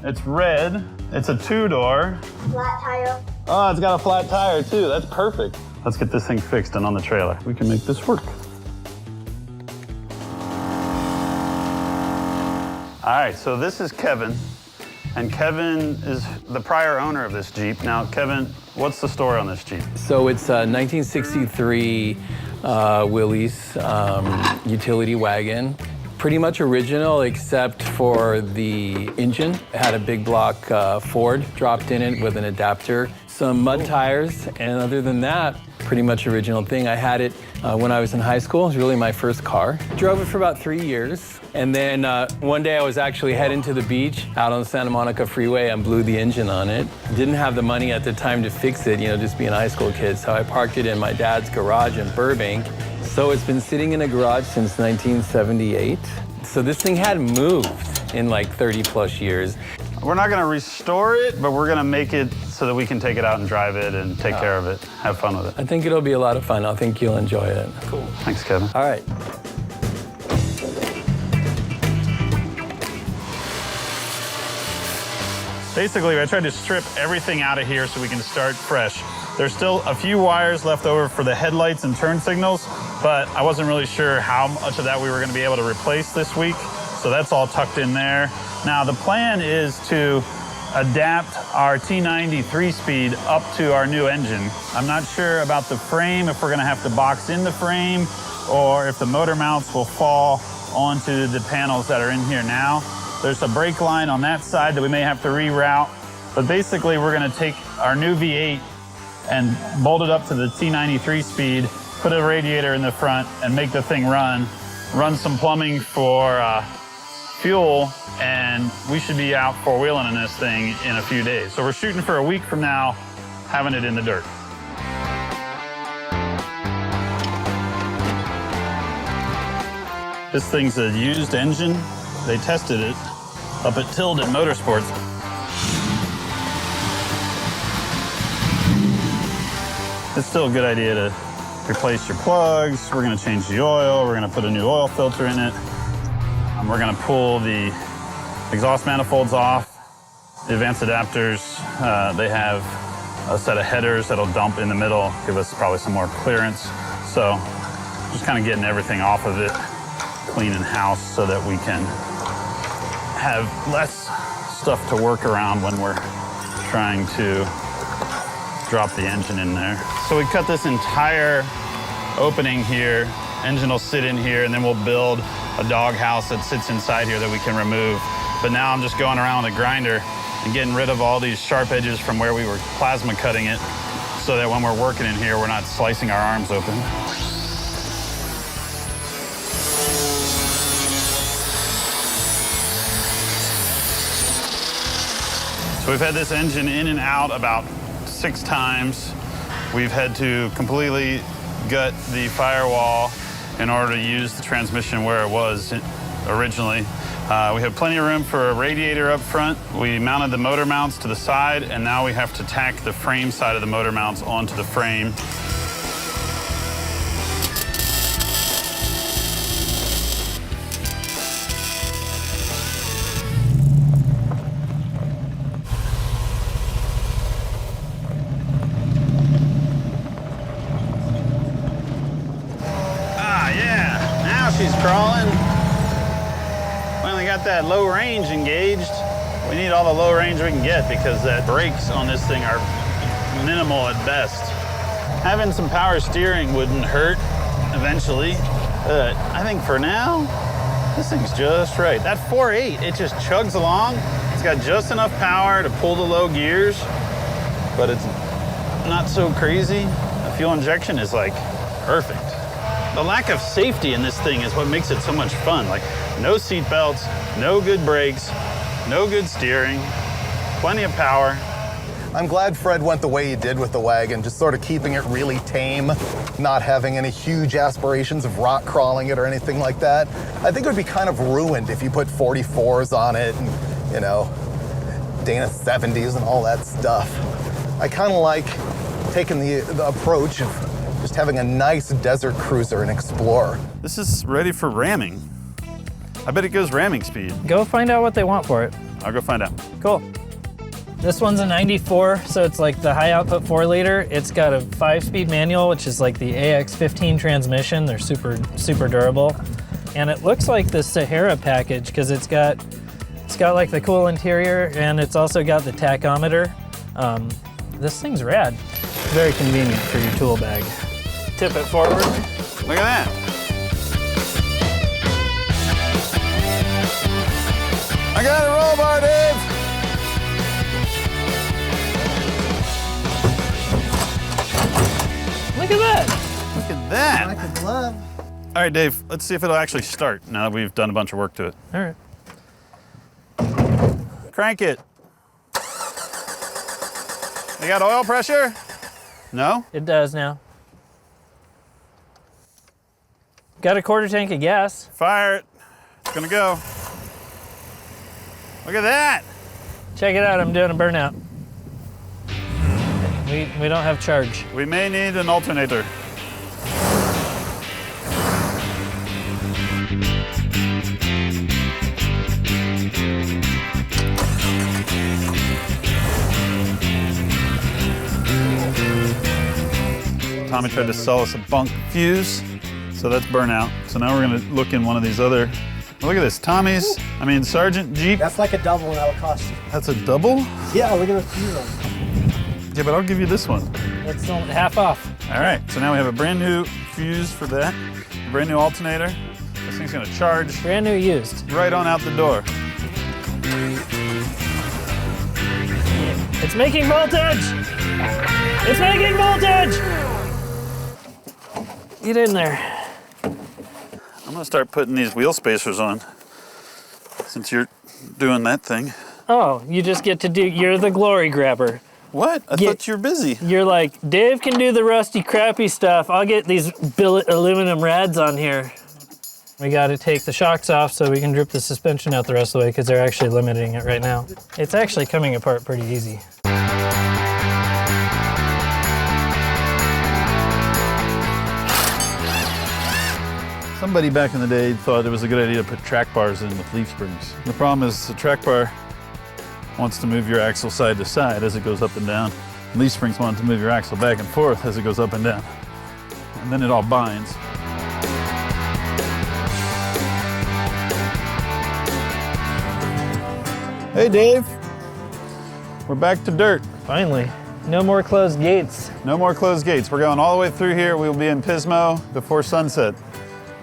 It's red. It's a two-door. Flat tire. Oh, it's got a flat tire too. That's perfect. Let's get this thing fixed and on the trailer. We can make this work. All right, so this is Kevin. And Kevin is the prior owner of this Jeep. Now, Kevin, what's the story on this Jeep? So it's a 1963 Willys utility wagon. Pretty much original except for the engine. It had a big block Ford dropped in it with an adapter, some mud tires, and other than that, pretty much original thing. I had it when I was in high school. It was really my first car. Drove it for about 3 years. And then one day I was actually heading to the beach out on the Santa Monica freeway and blew the engine on it. Didn't have the money at the time to fix it, you know, just being a high school kid. So I parked it in my dad's garage in Burbank. So it's been sitting in a garage since 1978. So this thing hadn't moved in like 30 plus years. We're not gonna restore it, but we're gonna make it so that we can take it out and drive it and take care of it, have fun with it. I think it'll be a lot of fun. I think you'll enjoy it. Cool. Thanks, Kevin. All right. Basically, I tried to strip everything out of here so we can start fresh. There's still a few wires left over for the headlights and turn signals, but I wasn't really sure how much of that we were gonna be able to replace this week. So that's all tucked in there. Now the plan is to adapt our T90 3-speed up to our new engine. I'm not sure about the frame, if we're gonna have to box in the frame or if the motor mounts will fall onto the panels that are in here now. There's a brake line on that side that we may have to reroute. But basically we're gonna take our new V8 and bolt it up to the T90 3-speed, put a radiator in the front and make the thing run some plumbing for fuel, and we should be out four-wheeling in this thing in a few days. So we're shooting for a week from now, having it in the dirt. This thing's a used engine. They tested it up at Tilden Motorsports. It's still a good idea to replace your plugs. We're gonna change the oil. We're gonna put a new oil filter in it. And we're gonna pull the exhaust manifolds off. The advanced adapters, they have a set of headers that'll dump in the middle, give us probably some more clearance. So just kind of getting everything off of it, cleaning house so that we can have less stuff to work around when we're trying to drop the engine in there. So we cut this entire opening here. Engine will sit in here, and then we'll build a dog house that sits inside here that we can remove. But now I'm just going around with a grinder and getting rid of all these sharp edges from where we were plasma cutting it, so that when we're working in here, we're not slicing our arms open. So we've had this engine in and out about 6 times. We've had to completely gut the firewall in order to use the transmission where it was originally. We have plenty of room for a radiator up front. We mounted the motor mounts to the side, and now we have to tack the frame side of the motor mounts onto the frame. She's crawling. Finally got that low range engaged. We need all the low range we can get because the brakes on this thing are minimal at best. Having some power steering wouldn't hurt eventually, but I think for now, this thing's just right. That 4.8, it just chugs along. It's got just enough power to pull the low gears, but it's not so crazy. The fuel injection is like perfect. The lack of safety in this thing is what makes it so much fun. Like no seat belts, no good brakes, no good steering, plenty of power. I'm glad Fred went the way he did with the wagon, just sort of keeping it really tame, not having any huge aspirations of rock crawling it or anything like that. I think it would be kind of ruined if you put 44s on it and, you know, Dana 70s and all that stuff. I kind of like taking the approach of just having a nice desert cruiser and explorer. This is ready for ramming. I bet it goes ramming speed. Go find out what they want for it. I'll go find out. Cool. This one's a 94, so it's like the high output 4-liter. It's got a 5-speed manual, which is like the AX15 transmission. They're super, super durable. And it looks like the Sahara package because it's got like the cool interior and it's also got the tachometer. This thing's rad. Very convenient for your tool bag. Tip it forward. Look at that. I got a roll bar, Dave. Look at that. Look at that. Like a glove. All right, Dave, let's see if it'll actually start now that we've done a bunch of work to it. All right. Crank it. You got oil pressure? No? It does now. Got a 1/4 tank of gas. Fire it. It's gonna go. Look at that. Check it out, I'm doing a burnout. We don't have charge. We may need an alternator. Tommy tried to sell us a bunk fuse, so that's burnout. So now we're gonna look in one of these other, look at this, Tommy's, Sergeant Jeep. That's like a double and that'll cost you. That's a double? Yeah, look at the fuse on. Yeah, but I'll give you this one. That's half off. All right, so now we have a brand new fuse for that, a brand new alternator. This thing's gonna charge Brand new used. right on out the door. It's making voltage! It's making voltage! Get in there. I'm gonna start putting these wheel spacers on since you're doing that thing. Oh, you just get to do, you're the glory grabber. What? I thought you were busy. You're like, Dave can do the rusty, crappy stuff. I'll get these billet aluminum rads on here. We gotta take the shocks off so we can drip the suspension out the rest of the way because they're actually limiting it right now. It's actually coming apart pretty easy. Somebody back in the day thought it was a good idea to put track bars in with leaf springs. The problem is the track bar wants to move your axle side to side as it goes up and down. Leaf springs want to move your axle back and forth as it goes up and down. And then it all binds. Hey Dave, we're back to dirt. Finally, no more closed gates. No more closed gates. We're going all the way through here. We'll be in Pismo before sunset.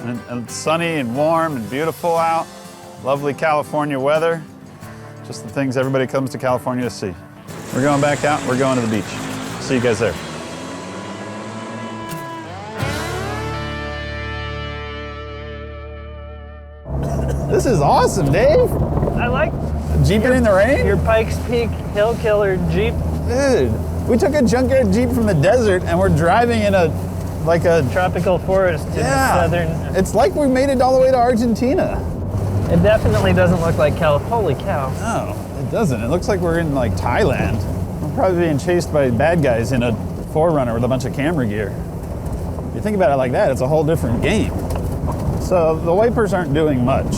And it's sunny and warm and beautiful out. Lovely California weather. Just the things everybody comes to California to see. We're going back out. We're going to the beach. See you guys there. This is awesome, Dave. I like Jeeping in the rain? your Pikes Peak Hill Killer Jeep. Dude, we took a junkyard Jeep from the desert and we're driving in a Tropical forest in the southern. It's like we made it all the way to Argentina. It definitely doesn't look like California. Holy cow. No, it doesn't. It looks like we're in like Thailand. We're probably being chased by bad guys in a 4Runner with a bunch of camera gear. If you think about it like that, it's a whole different game. So the wipers aren't doing much.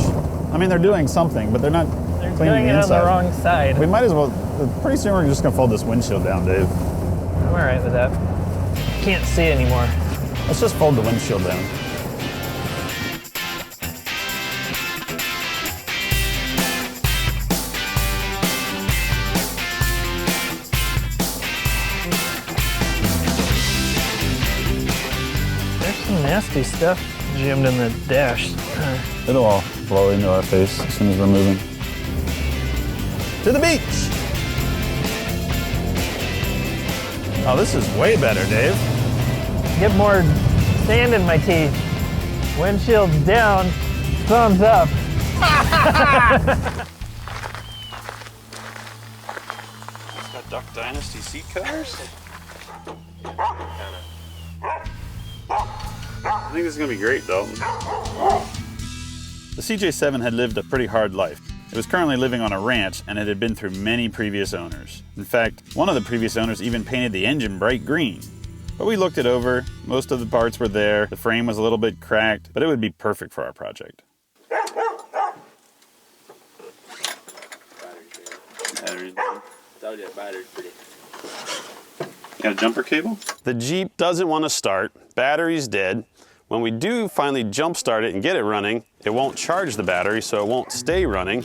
I mean, they're doing something, but they're not They're cleaning doing the it on inside. the wrong side. We might as well, pretty soon we're just gonna fold this windshield down, Dave. I'm all right with that. Can't see anymore. Let's just fold the windshield down. There's some nasty stuff jammed in the dash. It'll all blow into our face as soon as we're moving. To the beach! Oh, this is way better, Dave. Get more sand in my teeth. Windshield down, thumbs up. It's got Duck Dynasty seat covers. I think this is gonna be great, Dalton. The CJ7 had lived a pretty hard life. It was currently living on a ranch and it had been through many previous owners. In fact, one of the previous owners even painted the engine bright green. But we looked it over, most of the parts were there, the frame was a little bit cracked, but it would be perfect for our project. battery's down. Told you that battery's pretty. You got a jumper cable? The Jeep doesn't want to start. Battery's dead. When we do finally jump start it and get it running, it won't charge the battery, so it won't stay running.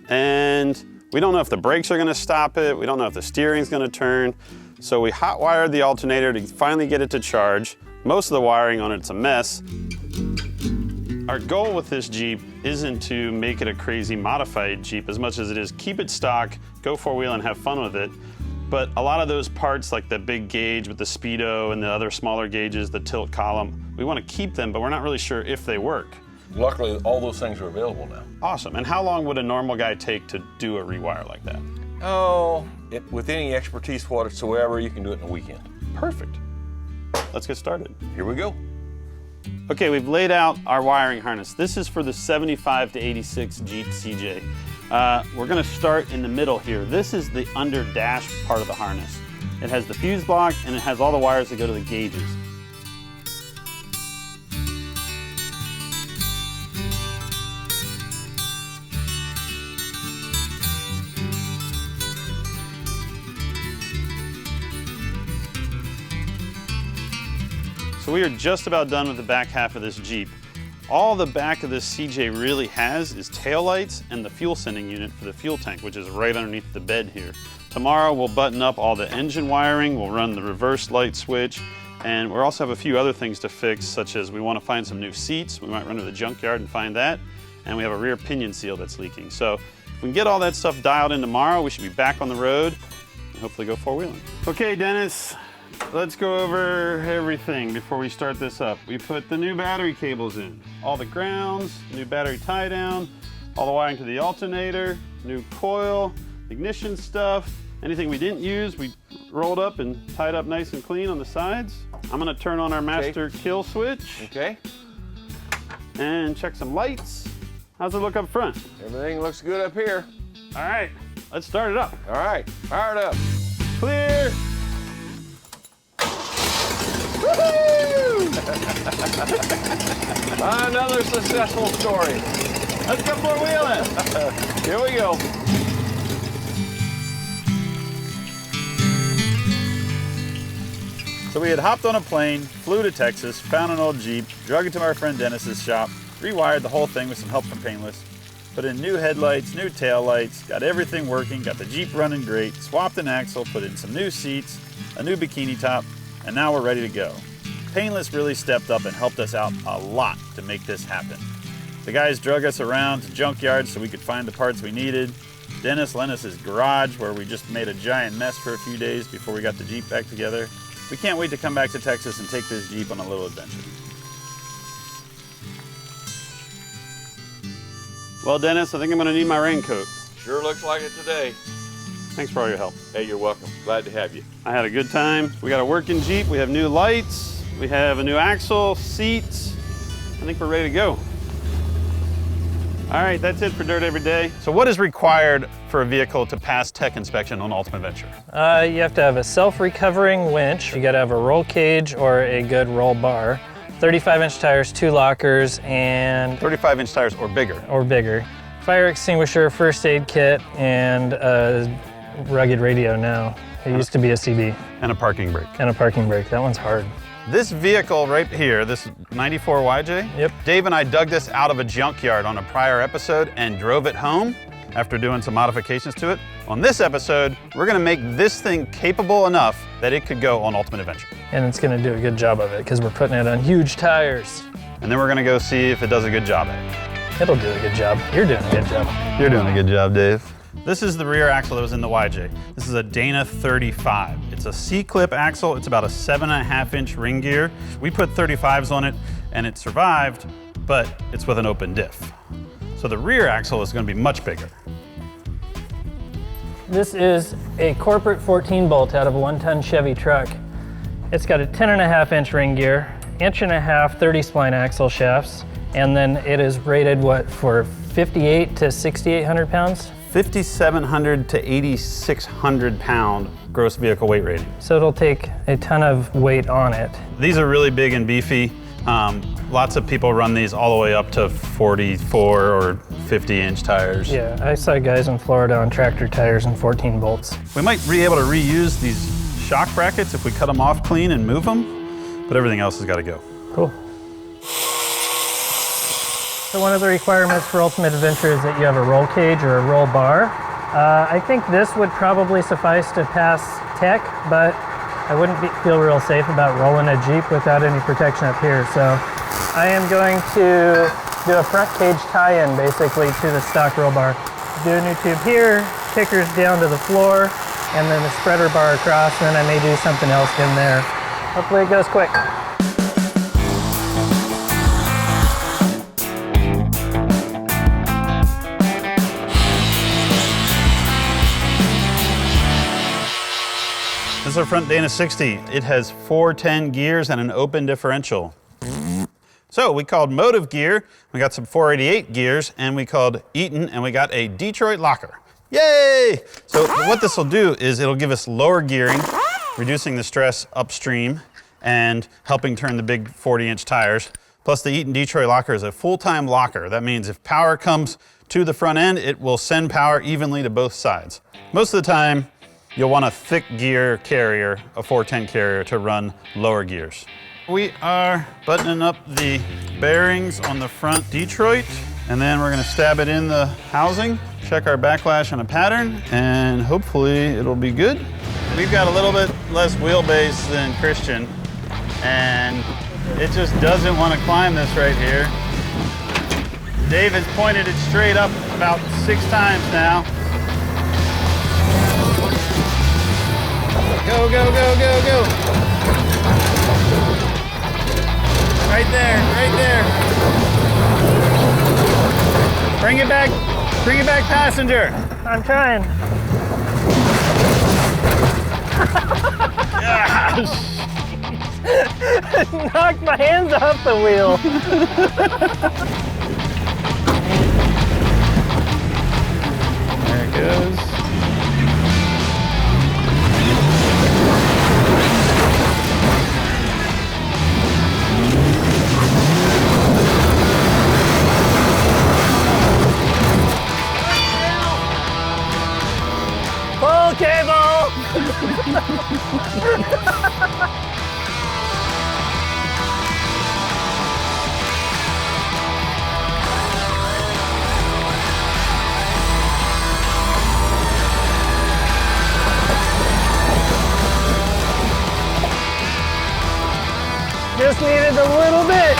And we don't know if the brakes are going to stop it. We don't know if the steering's going to turn. So we hot wired the alternator to finally get it to charge. Most of the wiring on it's a mess. Our goal with this Jeep isn't to make it a crazy modified Jeep as much as it is keep it stock, go four-wheel and have fun with it. But a lot of those parts, like the big gauge with the speedo and the other smaller gauges, the tilt column, we want to keep them, but we're not really sure if they work. Luckily, all those things are available now. Awesome. And how long would a normal guy take to do a rewire like that? Oh, with any expertise whatsoever, you can do it in a weekend. Perfect. Let's get started. Here we go. Okay, we've laid out our wiring harness. This is for the 75 to 86 Jeep CJ. We're gonna start in the middle here. This is the under dash part of the harness. It has the fuse block and it has all the wires that go to the gauges. So we are just about done with the back half of this Jeep. All the back of this CJ really has is taillights and the fuel sending unit for the fuel tank, which is right underneath the bed here. Tomorrow we'll button up all the engine wiring, we'll run the reverse light switch, and we'll also have a few other things to fix, such as we want to find some new seats. We might run to the junkyard and find that, and we have a rear pinion seal that's leaking. So if we can get all that stuff dialed in tomorrow, we should be back on the road and hopefully go four-wheeling. Okay, Dennis. Let's go over everything before we start this up. We put the new battery cables in, all the grounds, new battery tie down, all the wiring to the alternator, new coil, ignition stuff. Anything we didn't use, we rolled up and tied up nice and clean on the sides. I'm gonna turn on our master kill switch. Okay. And check some lights. How's it look up front? Everything looks good up here. All right, let's start it up. All right, fire it up. Clear. Another successful story. Let's go four-wheeling. Here we go. So we had hopped on a plane, flew to Texas, found an old Jeep, drug it to my friend Dennis's shop, rewired the whole thing with some help from Painless, put in new headlights, new taillights, got everything working, got the Jeep running great, swapped an axle, put in some new seats, a new bikini top, and now we're ready to go. Painless really stepped up and helped us out a lot to make this happen. The guys drug us around to junkyards so we could find the parts we needed. Dennis lent us his garage where we just made a giant mess for a few days before we got the Jeep back together. We can't wait to come back to Texas and take this Jeep on a little adventure. Well, Dennis, I think I'm gonna need my raincoat. Sure looks like it today. Thanks for all your help. Hey, you're welcome. Glad to have you. I had a good time. We got a working Jeep, we have new lights, we have a new axle, seats. I think we're ready to go. All right, that's it for Dirt Every Day. So what is required for a vehicle to pass tech inspection on Ultimate Venture? You have to have a self-recovering winch. You gotta have a roll cage or a good roll bar. 35-inch tires, 2 lockers, and 35-inch tires or bigger. Fire extinguisher, first aid kit, and a rugged radio now. It used to be a CB. And a parking brake. That one's hard. This vehicle right here, this 94 YJ, Yep. Dave and I dug this out of a junkyard on a prior episode and drove it home after doing some modifications to it. On this episode, we're gonna make this thing capable enough that it could go on Ultimate Adventure. And it's gonna do a good job of it because we're putting it on huge tires. And then we're gonna go see if it does a good job at it. It'll do a good job. You're doing a good job. You're doing a good job, Dave. This is the rear axle that was in the YJ. This is a Dana 35. It's a C-clip axle. It's about a 7.5-inch ring gear. We put 35s on it and it survived, but it's with an open diff. So the rear axle is gonna be much bigger. This is a corporate 14 bolt out of a 1-ton Chevy truck. It's got a 10.5-inch ring gear, 1.5-inch 30 spline axle shafts, and then it is rated for 58 to 6,800 pounds? 5,700 to 8,600 pound gross vehicle weight rating. So it'll take a ton of weight on it. These are really big and beefy. Lots of people run these all the way up to 44 or 50-inch tires. Yeah, I saw guys in Florida on tractor tires and 14 bolts. We might be able to reuse these shock brackets if we cut them off clean and move them, but everything else has got to go. Cool. So one of the requirements for Ultimate Adventure is that you have a roll cage or a roll bar. I think this would probably suffice to pass tech, but I wouldn't feel real safe about rolling a Jeep without any protection up here. So I am going to do a front cage tie-in basically to the stock roll bar. Do a new tube here, kickers down to the floor, and then a spreader bar across, and then I may do something else in there. Hopefully it goes quick. This is our front Dana 60. It has 410 gears and an open differential. So we called Motive Gear, we got some 488 gears, and we called Eaton, and we got a Detroit locker. Yay! So what this will do is it'll give us lower gearing, reducing the stress upstream, and helping turn the big 40-inch tires. Plus the Eaton Detroit locker is a full-time locker. That means if power comes to the front end, it will send power evenly to both sides. Most of the time, you'll want a thick gear carrier, a 410 carrier, to run lower gears. We are buttoning up the bearings on the front Detroit, and then we're gonna stab it in the housing, check our backlash on a pattern, and hopefully it'll be good. We've got a little bit less wheelbase than Christian, and it just doesn't want to climb this right here. Dave has pointed it straight up about 6 times now. Go, go, go, go, go. Right there, right there. Bring it back, passenger. I'm trying. Knocked my hands off the wheel. There it goes. Pull cable! Just needed a little bit.